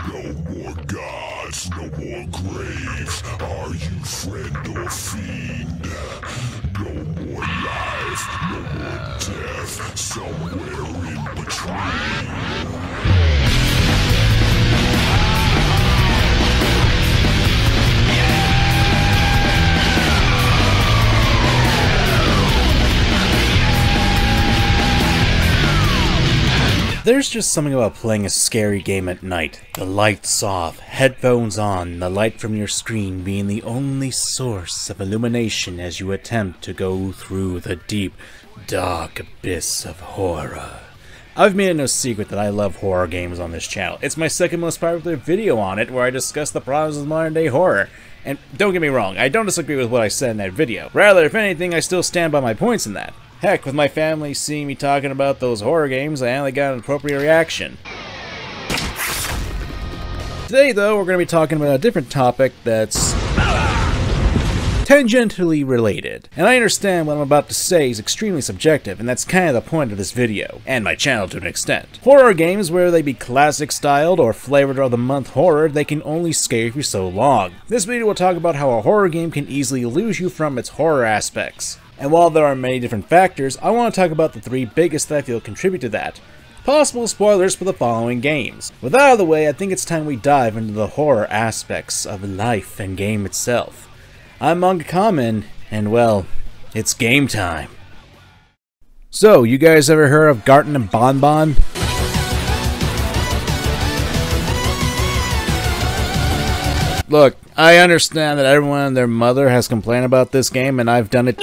No more gods, no more graves. Are you friend or fiend? No more life, no more death. Somewhere in between. There's just something about playing a scary game at night. The lights off, headphones on, the light from your screen being the only source of illumination as you attempt to go through the deep, dark abyss of horror. I've made it no secret that I love horror games on this channel. It's my second most popular video on it, where I discuss the problems of modern day horror. And don't get me wrong, I don't disagree with what I said in that video. Rather, if anything, I still stand by my points in that. Heck, with my family seeing me talking about those horror games, I only got an appropriate reaction. Today, though, we're going to be talking about a different topic that's tangentially related. And I understand what I'm about to say is extremely subjective, and that's kind of the point of this video, and my channel to an extent. Horror games, whether they be classic styled or flavored of the month horror, they can only scare you for so long. This video will talk about how a horror game can easily lose you from its horror aspects. And while there are many different factors, I want to talk about the three biggest that I feel contribute to that. Possible spoilers for the following games. With that out of the way, I think it's time we dive into the horror aspects of life and game itself. I'm MangaKamen, and well, it's game time. So, you guys ever heard of Garten and Bonbon? Look, I understand that everyone and their mother has complained about this game, and I've done it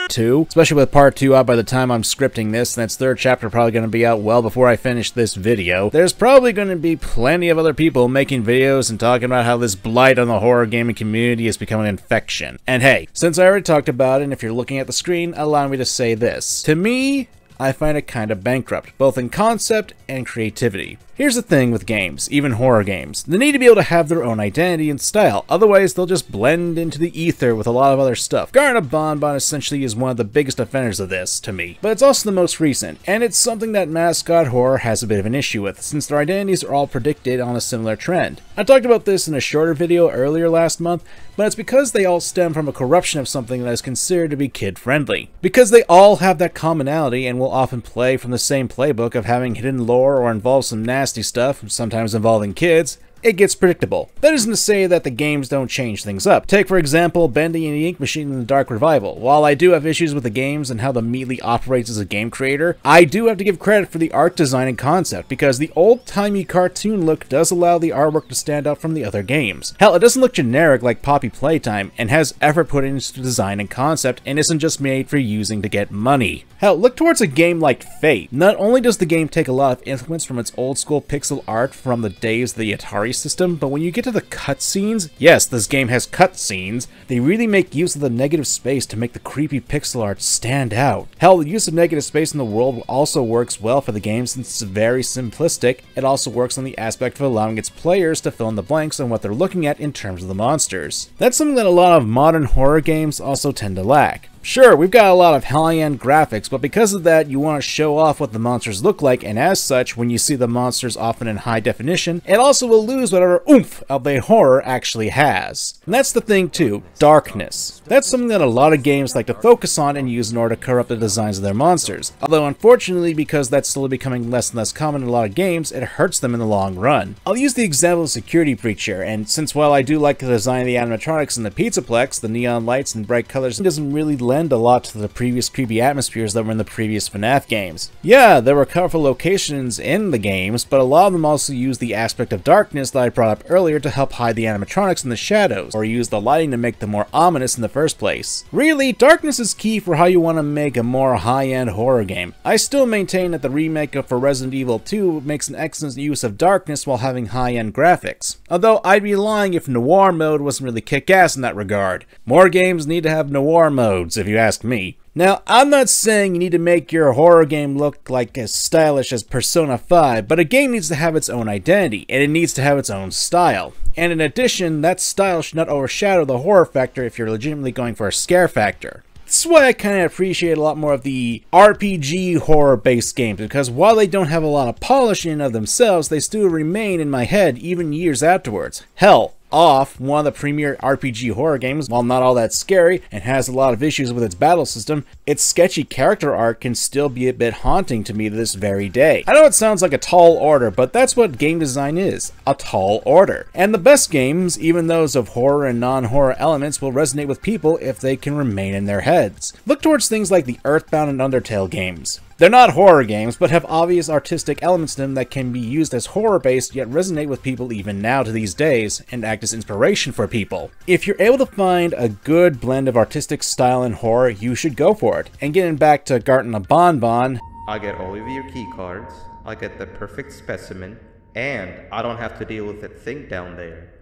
too, especially with part 2 out by the time I'm scripting this, and its third chapter probably going to be out well before I finish this video. There's probably going to be plenty of other people making videos and talking about how this blight on the horror gaming community is becoming an infection. And hey, since I already talked about it, and if you're looking at the screen, allow me to say this. To me, I find it kind of bankrupt, both in concept and creativity. Here's the thing with games, even horror games. They need to be able to have their own identity and style, otherwise they'll just blend into the ether with a lot of other stuff. Garten of Bonbon essentially is one of the biggest offenders of this, to me. But it's also the most recent, and it's something that mascot horror has a bit of an issue with, since their identities are all predicted on a similar trend. I talked about this in a shorter video earlier last month, but it's because they all stem from a corruption of something that is considered to be kid-friendly. Because they all have that commonality and will often play from the same playbook of having hidden lore or involve some nasty stuff, sometimes involving kids, it gets predictable. That isn't to say that the games don't change things up. Take for example Bendy and the Ink Machine in the Dark Revival. While I do have issues with the games and how the Meatly operates as a game creator, I do have to give credit for the art design and concept, because the old-timey cartoon look does allow the artwork to stand out from the other games. Hell, it doesn't look generic like Poppy Playtime, and has effort put into design and concept, and isn't just made for using to get money. Hell, look towards a game like Fate. Not only does the game take a lot of influence from its old school pixel art from the days of the Atari system, but when you get to the cutscenes, yes, this game has cutscenes, they really make use of the negative space to make the creepy pixel art stand out. Hell, the use of negative space in the world also works well for the game since it's very simplistic. It also works on the aspect of allowing its players to fill in the blanks on what they're looking at in terms of the monsters. That's something that a lot of modern horror games also tend to lack. Sure, we've got a lot of high-end graphics, but because of that, you want to show off what the monsters look like, and as such, when you see the monsters often in high definition, it also will lose whatever oomph of the horror actually has. And that's the thing too, darkness. That's something that a lot of games like to focus on and use in order to corrupt the designs of their monsters. Although unfortunately, because that's slowly becoming less and less common in a lot of games, it hurts them in the long run. I'll use the example of Security Breach here, and since while I do like the design of the animatronics and the Pizzaplex, the neon lights and bright colors doesn't really lend a lot to the previous creepy atmospheres that were in the previous FNAF games. Yeah, there were colorful locations in the games, but a lot of them also use the aspect of darkness that I brought up earlier to help hide the animatronics in the shadows, or use the lighting to make them more ominous in the first place. Really, darkness is key for how you want to make a more high-end horror game. I still maintain that the remake for Resident Evil 2 makes an excellent use of darkness while having high-end graphics. Although I'd be lying if noir mode wasn't really kick-ass in that regard. More games need to have noir modes, if you ask me. Now, I'm not saying you need to make your horror game look like as stylish as Persona 5, but a game needs to have its own identity, and it needs to have its own style. And in addition, that style should not overshadow the horror factor if you're legitimately going for a scare factor. This is why I kind of appreciate a lot more of the RPG horror-based games, because while they don't have a lot of polish in of themselves, they still remain in my head even years afterwards. Hell, Off, one of the premier RPG horror games, while not all that scary and has a lot of issues with its battle system, its sketchy character art can still be a bit haunting to me to this very day. I know it sounds like a tall order, but that's what game design is, a tall order. And the best games, even those of horror and non-horror elements, will resonate with people if they can remain in their heads. Look towards things like the Earthbound and Undertale games. They're not horror games, but have obvious artistic elements to them that can be used as horror-based yet resonate with people even now to these days, and act as inspiration for people. If you're able to find a good blend of artistic style and horror, you should go for it. And getting back to Garten a Bonbon, I get all of your key cards, I get the perfect specimen, and I don't have to deal with that thing down there.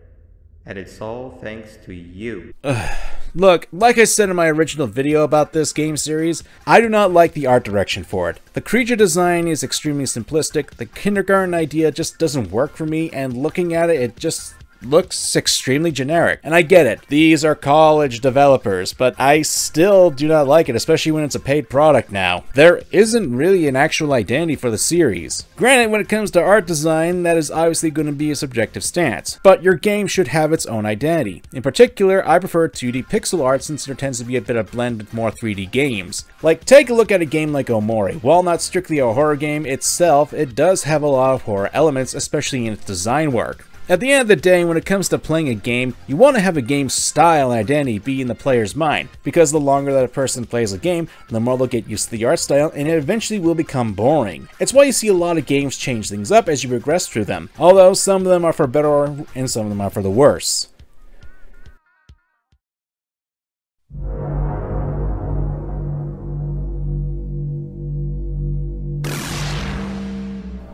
And it's all thanks to you. Look, like I said in my original video about this game series, I do not like the art direction for it. The creature design is extremely simplistic, the kindergarten idea just doesn't work for me, and looking at it, it just looks extremely generic. And I get it, these are college developers, but I still do not like it, especially when it's a paid product now. There isn't really an actual identity for the series. Granted, when it comes to art design, that is obviously going to be a subjective stance, but your game should have its own identity. In particular, I prefer 2D pixel art since there tends to be a bit of blend with more 3D games. Like, take a look at a game like Omori. While not strictly a horror game itself, it does have a lot of horror elements, especially in its design work. At the end of the day, when it comes to playing a game, you want to have a game's style and identity be in the player's mind, because the longer that a person plays a game, the more they'll get used to the art style, and it eventually will become boring. It's why you see a lot of games change things up as you progress through them, although some of them are for better and some of them are for the worse.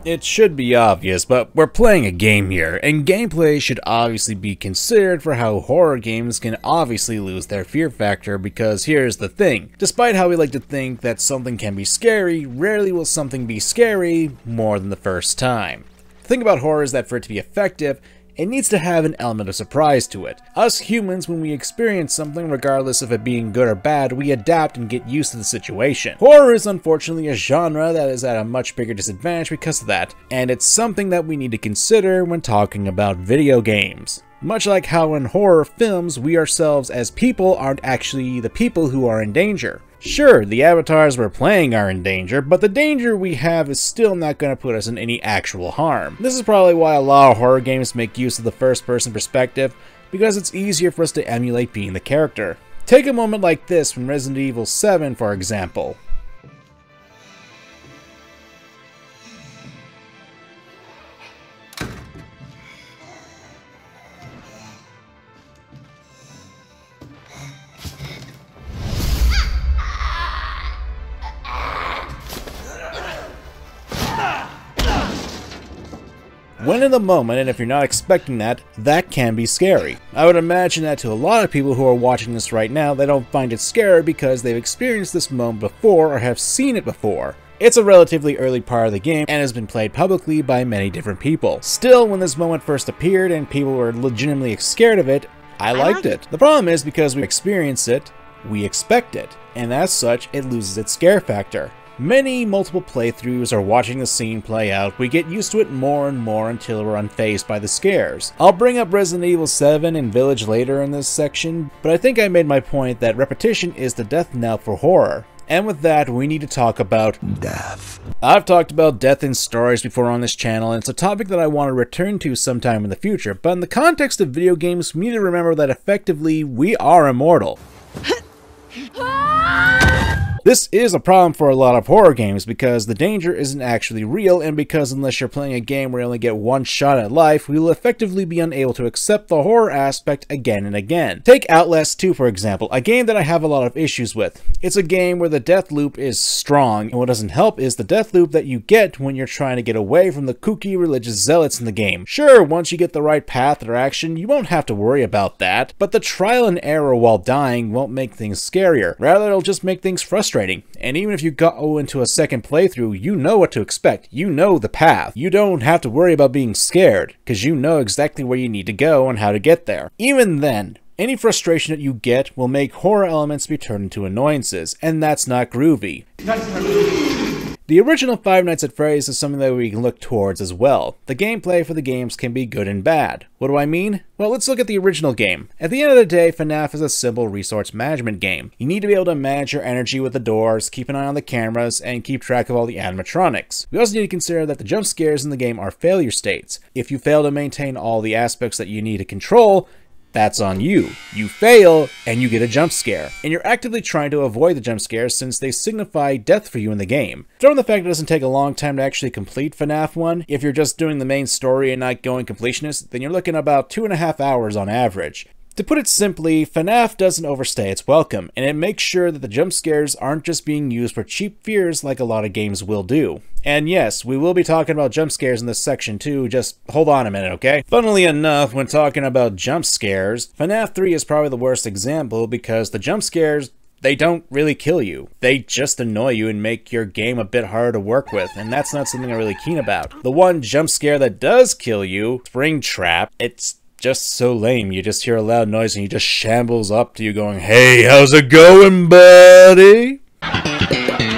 It should be obvious, but we're playing a game here, and gameplay should obviously be considered for how horror games can obviously lose their fear factor, because here's the thing. Despite how we like to think that something can be scary, rarely will something be scary more than the first time. The thing about horror is that for it to be effective, it needs to have an element of surprise to it. Us humans, when we experience something, regardless of it being good or bad, we adapt and get used to the situation. Horror is unfortunately a genre that is at a much bigger disadvantage because of that, and it's something that we need to consider when talking about video games. Much like how in horror films, we ourselves as people aren't actually the people who are in danger. Sure, the avatars we're playing are in danger, but the danger we have is still not going to put us in any actual harm. This is probably why a lot of horror games make use of the first-person perspective, because it's easier for us to emulate being the character. Take a moment like this from Resident Evil 7, for example. When in the moment, and if you're not expecting that, that can be scary. I would imagine that to a lot of people who are watching this right now, they don't find it scary because they've experienced this moment before or have seen it before. It's a relatively early part of the game and has been played publicly by many different people. Still, when this moment first appeared and people were legitimately scared of it, I liked it. The problem is because we experience it, we expect it, and as such, it loses its scare factor. Many multiple playthroughs or watching the scene play out, we get used to it more and more until we're unfazed by the scares. I'll bring up Resident Evil 7 and Village later in this section, but I think I made my point that repetition is the death knell for horror. And with that, we need to talk about death. I've talked about death in stories before on this channel, and it's a topic that I want to return to sometime in the future, but in the context of video games, we need to remember that effectively, we are immortal. This is a problem for a lot of horror games because the danger isn't actually real, and because unless you're playing a game where you only get one shot at life, we will effectively be unable to accept the horror aspect again and again. Take Outlast 2 for example, a game that I have a lot of issues with. It's a game where the death loop is strong, and what doesn't help is the death loop that you get when you're trying to get away from the kooky religious zealots in the game. Sure, once you get the right path or action, you won't have to worry about that, but the trial and error while dying won't make things scarier. Rather, it'll just make things frustrating. And even if you go into a second playthrough, you know what to expect. You know the path. You don't have to worry about being scared, because you know exactly where you need to go and how to get there. Even then, Any frustration that you get will make horror elements be turned into annoyances, and that's not groovy. The original Five Nights at Freddy's is something that we can look towards as well. The gameplay for the games can be good and bad. What do I mean? Well, let's look at the original game. At the end of the day, FNAF is a simple resource management game. You need to be able to manage your energy with the doors, keep an eye on the cameras, and keep track of all the animatronics. We also need to consider that the jump scares in the game are failure states. If you fail to maintain all the aspects that you need to control, that's on you. You fail, and you get a jump scare. And you're actively trying to avoid the jump scares since they signify death for you in the game. Throw in the fact it doesn't take a long time to actually complete FNAF 1. If you're just doing the main story and not going completionist, then you're looking at about 2.5 hours on average. To put it simply, FNAF doesn't overstay its welcome, and it makes sure that the jump scares aren't just being used for cheap fears like a lot of games will do. And yes, we will be talking about jump scares in this section too, just hold on a minute, okay? Funnily enough, when talking about jump scares, FNAF 3 is probably the worst example because the jump scares, they don't really kill you. They just annoy you and make your game a bit harder to work with, and that's not something I'm really keen about. The one jump scare that does kill you, Springtrap, it's just so lame. You just hear a loud noise and he just shambles up to you going, "Hey, how's it going, buddy?"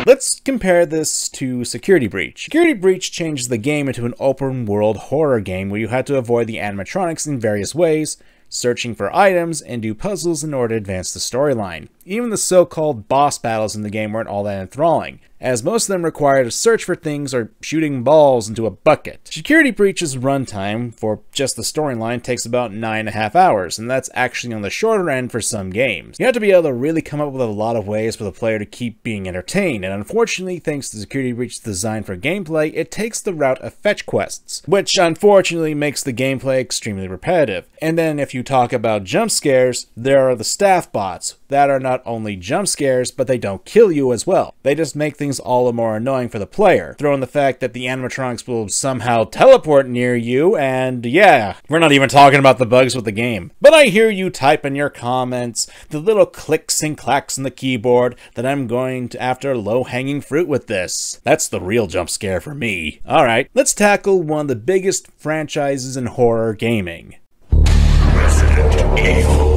Let's compare this to Security Breach. Security Breach changed the game into an open world horror game where you had to avoid the animatronics in various ways, searching for items, and do puzzles in order to advance the storyline. Even the so-called boss battles in the game weren't all that enthralling, as most of them required to search for things or shooting balls into a bucket. Security Breach's runtime for just the storyline takes about 9.5 hours, and that's actually on the shorter end for some games. You have to be able to really come up with a lot of ways for the player to keep being entertained, and unfortunately, thanks to Security Breach's design for gameplay, it takes the route of fetch quests, which unfortunately makes the gameplay extremely repetitive. And then if you talk about jump scares, there are the staff bots that are not only jump scares, but they don't kill you as well. They just make things all the more annoying for the player. Throw in the fact that the animatronics will somehow teleport near you, and yeah, we're not even talking about the bugs with the game. But I hear you type in your comments, the little clicks and clacks on the keyboard, that I'm going to after low-hanging fruit with this. That's the real jump scare for me. Alright, let's tackle one of the biggest franchises in horror gaming. Resident Evil.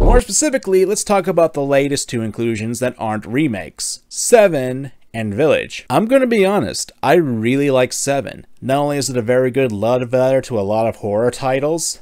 More specifically, let's talk about the latest two inclusions that aren't remakes, 7 and Village. I'm gonna be honest, I really like 7. Not only is it a very good love letter to a lot of horror titles,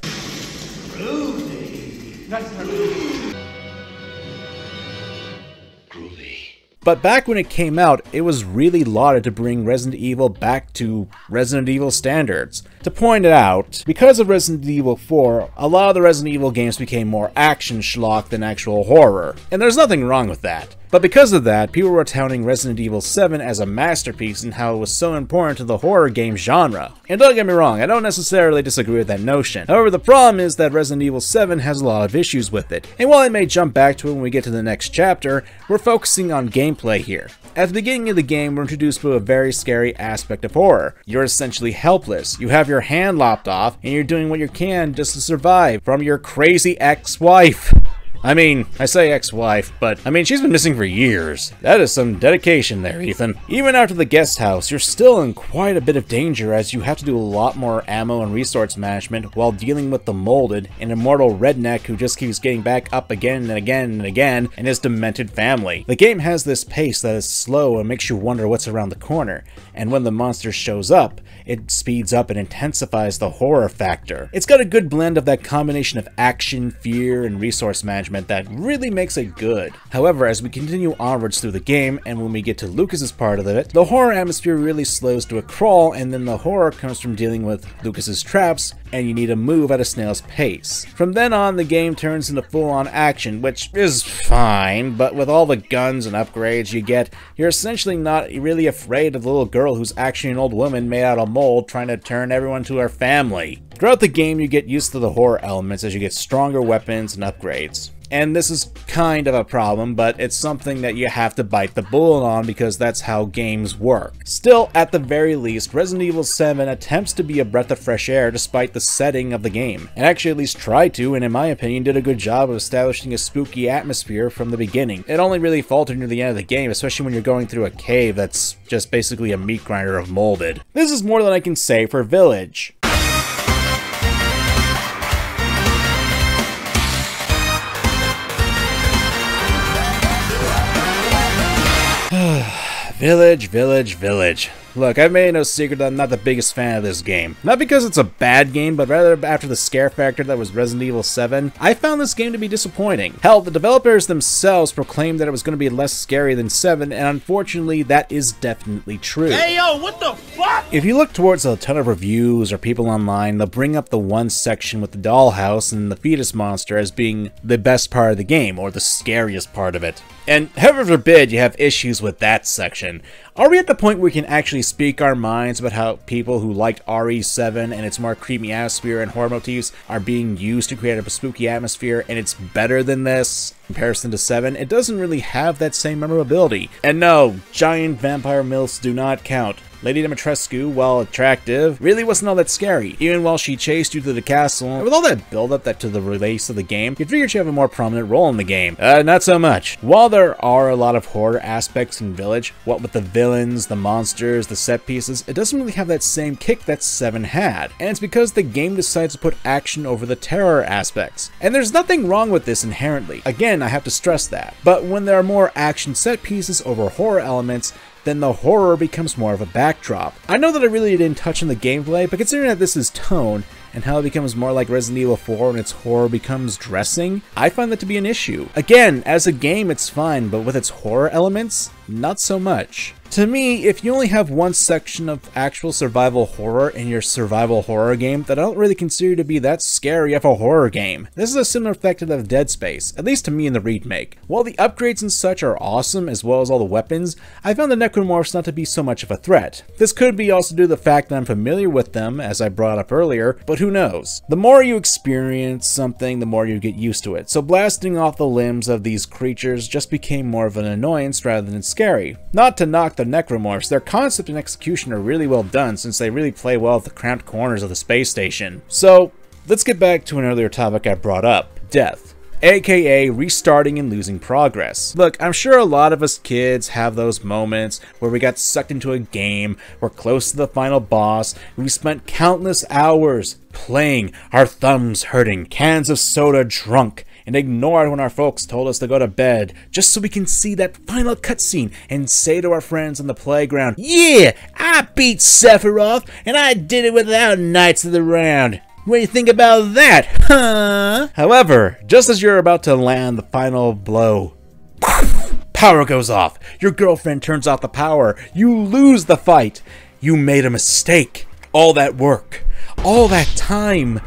but back when it came out, it was really lauded to bring Resident Evil back to Resident Evil standards. To point it out, because of Resident Evil 4, a lot of the Resident Evil games became more action schlock than actual horror, and there's nothing wrong with that. But because of that, people were touting Resident Evil 7 as a masterpiece and how it was so important to the horror game genre. And don't get me wrong, I don't necessarily disagree with that notion. However, the problem is that Resident Evil 7 has a lot of issues with it. And while I may jump back to it when we get to the next chapter, we're focusing on gameplay here. At the beginning of the game, we're introduced to a very scary aspect of horror. You're essentially helpless. You have your hand lopped off, and you're doing what you can just to survive from your crazy ex-wife. I mean, I say ex-wife, but I mean, she's been missing for years. That is some dedication there, Ethan. Even after the guest house, you're still in quite a bit of danger as you have to do a lot more ammo and resource management while dealing with the molded, an immortal redneck who just keeps getting back up again and again and again, and his demented family. The game has this pace that is slow and makes you wonder what's around the corner, and when the monster shows up, it speeds up and intensifies the horror factor. It's got a good blend of that combination of action, fear, and resource management that really makes it good. However, as we continue onwards through the game, and when we get to Lucas's part of it, the horror atmosphere really slows to a crawl, and then the horror comes from dealing with Lucas's traps, and you need to move at a snail's pace. From then on, the game turns into full-on action, which is fine, but with all the guns and upgrades you get, you're essentially not really afraid of the little girl who's actually an old woman made out of mold trying to turn everyone to her family. Throughout the game, you get used to the horror elements as you get stronger weapons and upgrades. And this is kind of a problem, but it's something that you have to bite the bullet on because that's how games work. Still, at the very least, Resident Evil 7 attempts to be a breath of fresh air despite the setting of the game. And actually at least tried to, and in my opinion did a good job of establishing a spooky atmosphere from the beginning. It only really faltered near the end of the game, especially when you're going through a cave that's just basically a meat grinder of molded. This is more than I can say for Village. Village, village, village. Look, I've made no secret that I'm not the biggest fan of this game. Not because it's a bad game, but rather after the scare factor that was Resident Evil 7, I found this game to be disappointing. Hell, the developers themselves proclaimed that it was going to be less scary than 7, and unfortunately, that is definitely true. Hey yo, what the fuck? If you look towards a ton of reviews or people online, they'll bring up the one section with the dollhouse and the fetus monster as being the best part of the game, or the scariest part of it. And heaven forbid you have issues with that section. Are we at the point where we can actually speak our minds about how people who liked RE7 and its more creepy atmosphere and horror motifs are being used to create a spooky atmosphere, and it's better than this in comparison to 7? It doesn't really have that same memorability. And no, giant vampire milfs do not count. Lady Dimitrescu, while attractive, really wasn't all that scary, even while she chased you to the castle. And with all that build-up to the release of the game, you'd figure she'd have a more prominent role in the game. Not so much. While there are a lot of horror aspects in Village, what with the villains, the monsters, the set pieces, it doesn't really have that same kick that 7 had. And it's because the game decides to put action over the terror aspects. And there's nothing wrong with this inherently. Again, I have to stress that. But when there are more action set pieces over horror elements, then the horror becomes more of a backdrop. I know that I really didn't touch on the gameplay, but considering that this is tone, and how it becomes more like Resident Evil 4 and its horror becomes dressing, I find that to be an issue. Again, as a game it's fine, but with its horror elements, not so much. To me, if you only have one section of actual survival horror in your survival horror game, that I don't really consider to be that scary of a horror game. This is a similar effect to that of Dead Space, at least to me in the remake. While the upgrades and such are awesome, as well as all the weapons, I found the necromorphs not to be so much of a threat. This could be also due to the fact that I'm familiar with them, as I brought up earlier, but who knows? The more you experience something, the more you get used to it, so blasting off the limbs of these creatures just became more of an annoyance rather than scary. Not to knock the necromorphs, their concept and execution are really well done since they really play well at the cramped corners of the space station. So, let's get back to an earlier topic I brought up, death. AKA restarting and losing progress. Look, I'm sure a lot of us kids have those moments where we got sucked into a game, we're close to the final boss, we spent countless hours playing, our thumbs hurting, cans of soda drunk, and ignored when our folks told us to go to bed, just so we can see that final cutscene and say to our friends on the playground, "Yeah, I beat Sephiroth, and I did it without Knights of the Round. What do you think about that, huh?" However, just as you're about to land the final blow, power goes off, your girlfriend turns off the power, you lose the fight, you made a mistake. All that work, all that time,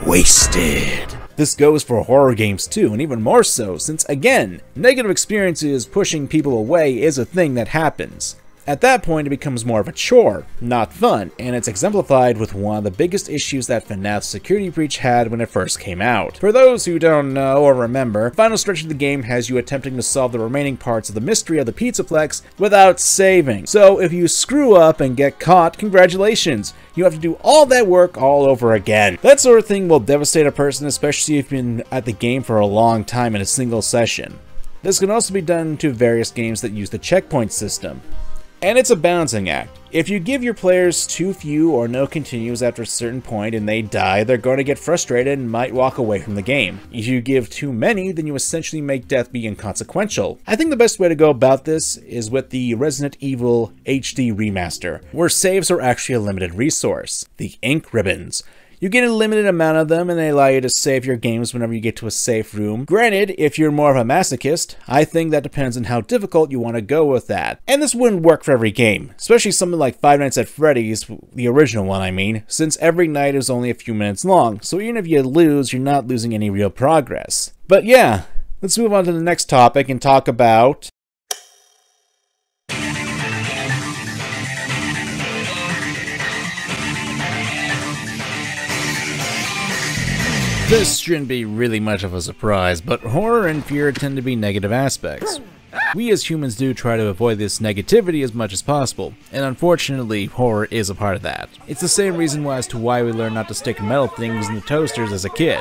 wasted. This goes for horror games too, and even more so, since again, negative experiences pushing people away is a thing that happens. At that point, it becomes more of a chore, not fun, and it's exemplified with one of the biggest issues that FNAF's security breach had when it first came out. For those who don't know or remember, the final stretch of the game has you attempting to solve the remaining parts of the mystery of the Pizzaplex without saving. So if you screw up and get caught, congratulations! You have to do all that work all over again. That sort of thing will devastate a person, especially if you've been at the game for a long time in a single session. This can also be done to various games that use the checkpoint system. And it's a balancing act. If you give your players too few or no continues after a certain point and they die, they're going to get frustrated and might walk away from the game. If you give too many, then you essentially make death be inconsequential. I think the best way to go about this is with the Resident Evil HD remaster, where saves are actually a limited resource. The ink ribbons. You get a limited amount of them and they allow you to save your games whenever you get to a safe room. Granted, if you're more of a masochist, I think that depends on how difficult you want to go with that. And this wouldn't work for every game, especially something like Five Nights at Freddy's, the original one I mean, since every night is only a few minutes long, so even if you lose, you're not losing any real progress. But yeah, let's move on to the next topic and talk about this shouldn't be really much of a surprise, but horror and fear tend to be negative aspects. We as humans do try to avoid this negativity as much as possible, and unfortunately, horror is a part of that. It's the same reason as to why we learn not to stick metal things in the toasters as a kid.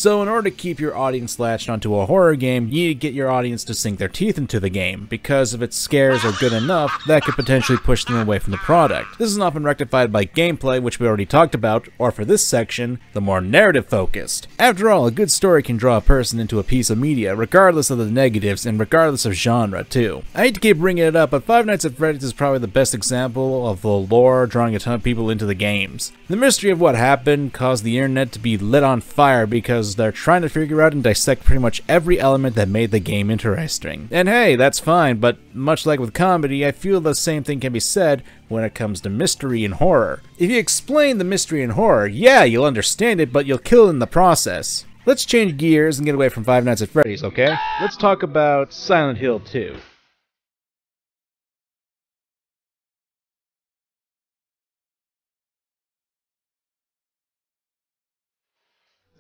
So in order to keep your audience latched onto a horror game, you need to get your audience to sink their teeth into the game, because if its scares are good enough, that could potentially push them away from the product. This is often rectified by gameplay, which we already talked about, or for this section, the more narrative focused. After all, a good story can draw a person into a piece of media, regardless of the negatives and regardless of genre too. I hate to keep bringing it up, but Five Nights at Freddy's is probably the best example of the lore drawing a ton of people into the games. The mystery of what happened caused the internet to be lit on fire because they're trying to figure out and dissect pretty much every element that made the game interesting. And hey, that's fine, but much like with comedy, I feel the same thing can be said when it comes to mystery and horror. If you explain the mystery and horror, yeah, you'll understand it, but you'll kill in the process. Let's change gears and get away from Five Nights at Freddy's, okay? Let's talk about Silent Hill 2.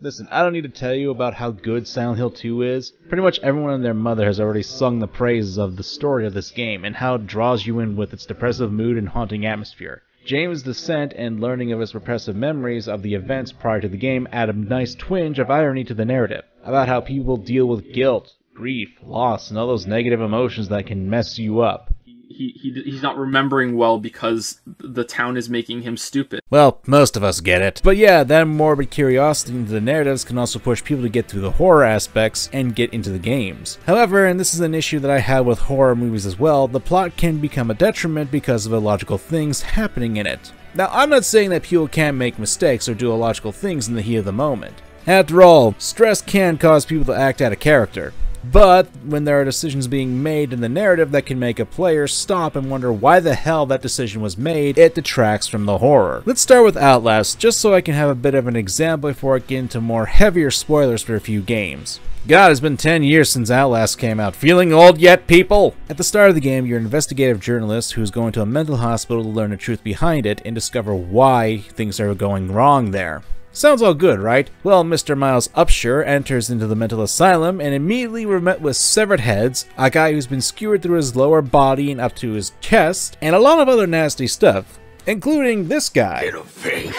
Listen, I don't need to tell you about how good Silent Hill 2 is. Pretty much everyone and their mother has already sung the praises of the story of this game and how it draws you in with its depressive mood and haunting atmosphere. James' descent and learning of his repressive memories of the events prior to the game add a nice twinge of irony to the narrative, about how people deal with guilt, grief, loss, and all those negative emotions that can mess you up. He's not remembering well because the town is making him stupid. Well, most of us get it. But yeah, that morbid curiosity into the narratives can also push people to get through the horror aspects and get into the games. However, and this is an issue that I have with horror movies as well, the plot can become a detriment because of illogical things happening in it. Now, I'm not saying that people can't make mistakes or do illogical things in the heat of the moment. After all, stress can cause people to act out of character. But when there are decisions being made in the narrative that can make a player stop and wonder why the hell that decision was made, it detracts from the horror. Let's start with Outlast, just so I can have a bit of an example before I get into more heavier spoilers for a few games. God, it's been 10 years since Outlast came out. Feeling old yet, people? At the start of the game, you're an investigative journalist who's going to a mental hospital to learn the truth behind it and discover why things are going wrong there. Sounds all good, right? Well, Mr. Miles Upshur enters into the mental asylum and immediately we're met with severed heads, a guy who's been skewered through his lower body and up to his chest, and a lot of other nasty stuff, including this guy. Little pig.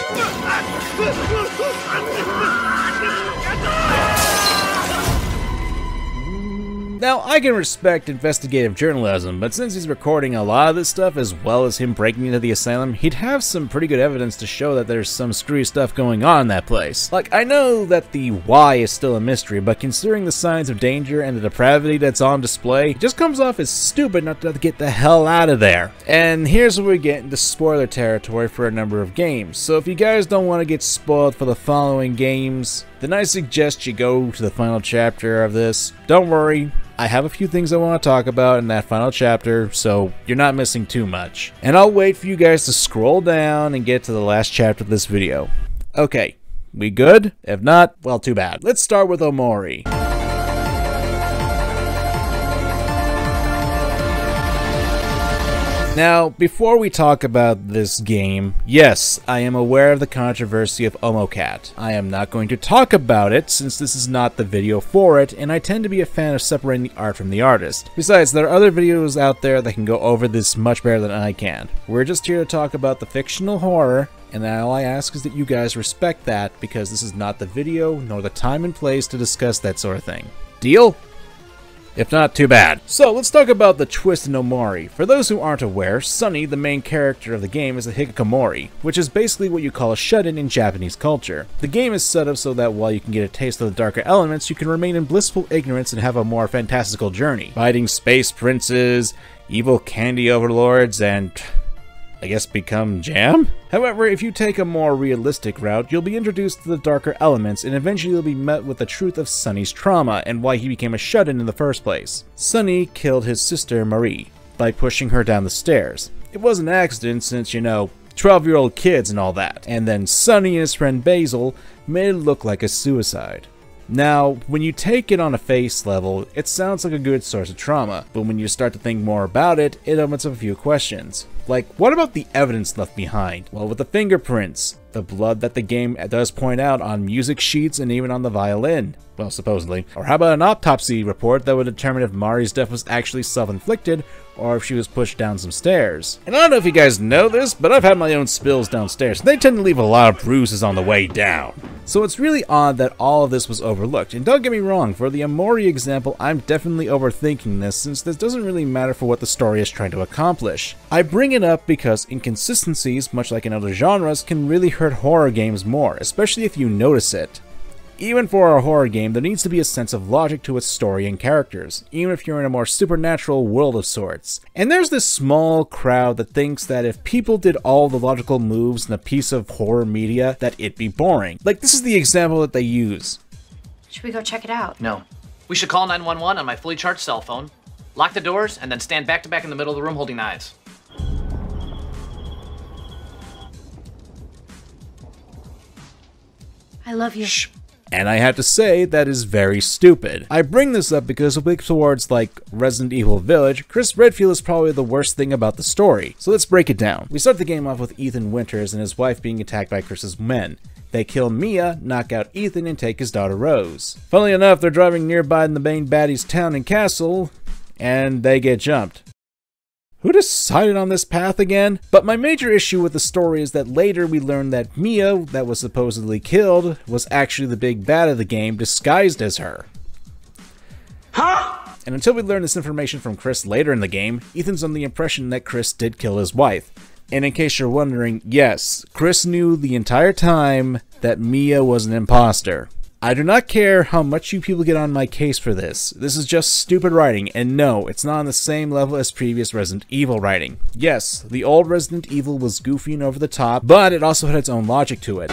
Now, I can respect investigative journalism, but since he's recording a lot of this stuff as well as him breaking into the asylum, he'd have some pretty good evidence to show that there's some screwy stuff going on in that place. Like, I know that the why is still a mystery, but considering the signs of danger and the depravity that's on display, it just comes off as stupid not to get the hell out of there. And here's where we get into spoiler territory for a number of games, so if you guys don't want to get spoiled for the following games, then I suggest you go to the final chapter of this. Don't worry, I have a few things I want to talk about in that final chapter, so you're not missing too much. And I'll wait for you guys to scroll down and get to the last chapter of this video. Okay, we good? If not, well, too bad. Let's start with Omori. Now, before we talk about this game, yes, I am aware of the controversy of Omocat. I am not going to talk about it since this is not the video for it, and I tend to be a fan of separating the art from the artist. Besides, there are other videos out there that can go over this much better than I can. We're just here to talk about the fictional horror, and all I ask is that you guys respect that because this is not the video nor the time and place to discuss that sort of thing. Deal? If not, too bad. So, let's talk about the twist in Omori. For those who aren't aware, Sunny, the main character of the game, is a hikikomori, which is basically what you call a shut-in in Japanese culture. The game is set up so that while you can get a taste of the darker elements, you can remain in blissful ignorance and have a more fantastical journey, fighting space princes, evil candy overlords, and I guess become jam? However, if you take a more realistic route, you'll be introduced to the darker elements and eventually you'll be met with the truth of Sunny's trauma and why he became a shut-in in the first place. Sunny killed his sister Marie by pushing her down the stairs. It was an accident since, you know, 12-year-old kids and all that. And then Sunny and his friend Basil made it look like a suicide. Now, when you take it on a face level, it sounds like a good source of trauma, but when you start to think more about it, it opens up a few questions. Like, what about the evidence left behind? Well, with the fingerprints, the blood that the game does point out on music sheets and even on the violin. Well, supposedly. Or how about an autopsy report that would determine if Mari's death was actually self-inflicted or if she was pushed down some stairs. And I don't know if you guys know this, but I've had my own spills downstairs. They tend to leave a lot of bruises on the way down. So it's really odd that all of this was overlooked. And don't get me wrong, for the Amori example, I'm definitely overthinking this, since this doesn't really matter for what the story is trying to accomplish. I bring it up because inconsistencies, much like in other genres, can really hurt horror games more, especially if you notice it. Even for a horror game, there needs to be a sense of logic to its story and characters, even if you're in a more supernatural world of sorts. And there's this small crowd that thinks that if people did all the logical moves in a piece of horror media, that it'd be boring. Like, this is the example that they use. Should we go check it out? No. We should call 911 on my fully charged cell phone, lock the doors, and then stand back to back in the middle of the room holding knives. I love you. Shh. And I have to say, that is very stupid. I bring this up because a week towards, like, Resident Evil Village, Chris Redfield is probably the worst thing about the story. So let's break it down. We start the game off with Ethan Winters and his wife being attacked by Chris's men. They kill Mia, knock out Ethan, and take his daughter Rose. Funnily enough, they're driving nearby in the main baddie's town and castle, and they get jumped. Who decided on this path again? But my major issue with the story is that later we learn that Mia, that was supposedly killed, was actually the big bad of the game disguised as her. Huh? And until we learn this information from Chris later in the game, Ethan's under the impression that Chris did kill his wife. And in case you're wondering, yes, Chris knew the entire time that Mia was an imposter. I do not care how much you people get on my case for this. This is just stupid writing, and no, it's not on the same level as previous Resident Evil writing. Yes, the old Resident Evil was goofy and over the top, but it also had its own logic to it.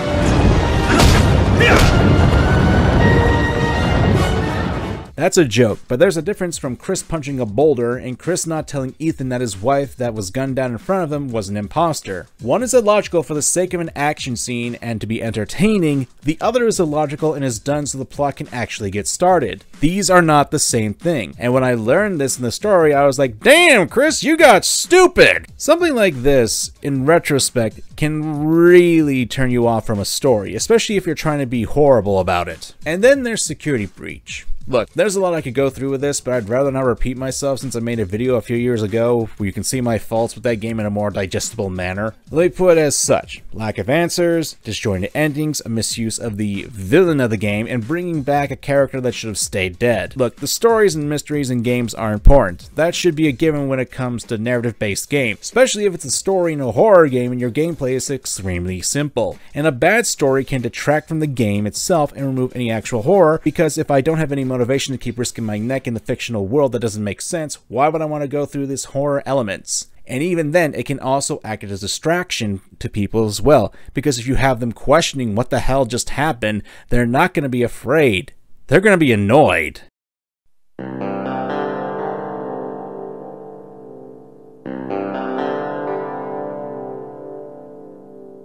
That's a joke, but there's a difference from Chris punching a boulder and Chris not telling Ethan that his wife that was gunned down in front of him was an imposter. One is illogical for the sake of an action scene and to be entertaining, the other is illogical and is done so the plot can actually get started. These are not the same thing, and when I learned this in the story, I was like, damn, Chris, you got stupid! Something like this, in retrospect, can really turn you off from a story, especially if you're trying to be horrible about it. And then there's security breach. Look, there's a lot I could go through with this, but I'd rather not repeat myself since I made a video a few years ago where you can see my faults with that game in a more digestible manner. Let me put it as such: lack of answers, disjointed endings, a misuse of the villain of the game, and bringing back a character that should have stayed dead. Look, the stories and mysteries in games are important. That should be a given when it comes to narrative-based games, especially if it's a story in a horror game and your gameplay is extremely simple. And a bad story can detract from the game itself and remove any actual horror, because if I don't have any motivation to keep risking my neck in the fictional world that doesn't make sense, why would I want to go through these horror elements? And even then, it can also act as a distraction to people as well, because if you have them questioning what the hell just happened, they're not going to be afraid. They're going to be annoyed.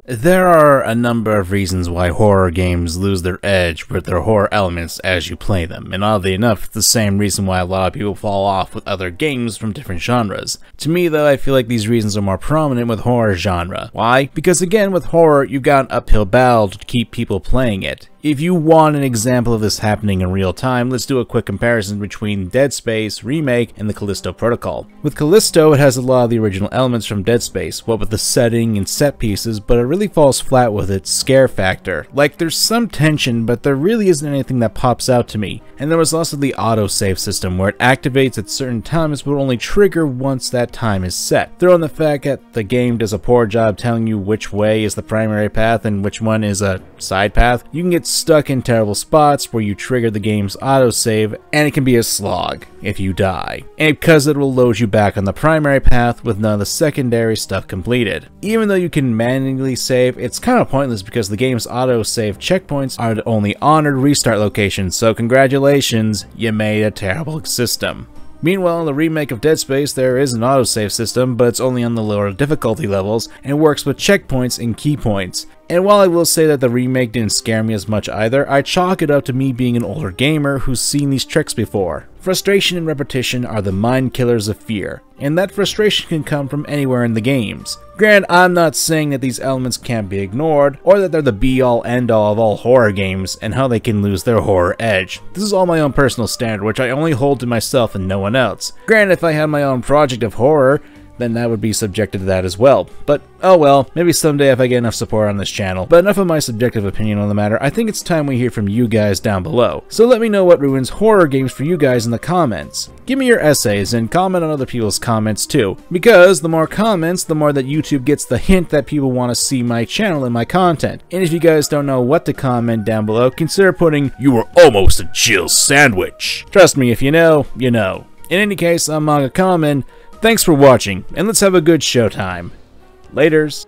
There are a number of reasons why horror games lose their edge with their horror elements as you play them, and oddly enough, it's the same reason why a lot of people fall off with other games from different genres. To me though, I feel like these reasons are more prominent with horror genre. Why? Because again, with horror, you've got an uphill battle to keep people playing it. If you want an example of this happening in real time, let's do a quick comparison between Dead Space Remake and the Callisto Protocol. With Callisto, it has a lot of the original elements from Dead Space, what with the setting and set pieces, but it really falls flat with its scare factor. Like, there's some tension, but there really isn't anything that pops out to me. And there was also the autosave system, where it activates at certain times but will only trigger once that time is set. Throw in the fact that the game does a poor job telling you which way is the primary path and which one is a side path, you can get stuck in terrible spots where you trigger the game's autosave, and it can be a slog if you die. And because it will load you back on the primary path with none of the secondary stuff completed. Even though you can manually save, it's kind of pointless because the game's autosave checkpoints are the only honored restart locations, so congratulations, you made a terrible system. Meanwhile, in the remake of Dead Space, there is an autosave system, but it's only on the lower difficulty levels, and works with checkpoints and key points. And while I will say that the remake didn't scare me as much either, I chalk it up to me being an older gamer who's seen these tricks before. Frustration and repetition are the mind killers of fear, and that frustration can come from anywhere in the games. Granted, I'm not saying that these elements can't be ignored, or that they're the be-all end-all of all horror games, and how they can lose their horror edge. This is all my own personal standard, which I only hold to myself and no one else. Granted, if I had my own project of horror, then that would be subjected to that as well. But, oh well, maybe someday if I get enough support on this channel. But enough of my subjective opinion on the matter, I think it's time we hear from you guys down below. So let me know what ruins horror games for you guys in the comments. Give me your essays and comment on other people's comments too, because the more comments, the more that YouTube gets the hint that people want to see my channel and my content. And if you guys don't know what to comment down below, consider putting "You were almost a Jill sandwich." Trust me, if you know, you know. In any case, I'm MangaKamen. Thanks for watching, and let's have a good showtime. Laters.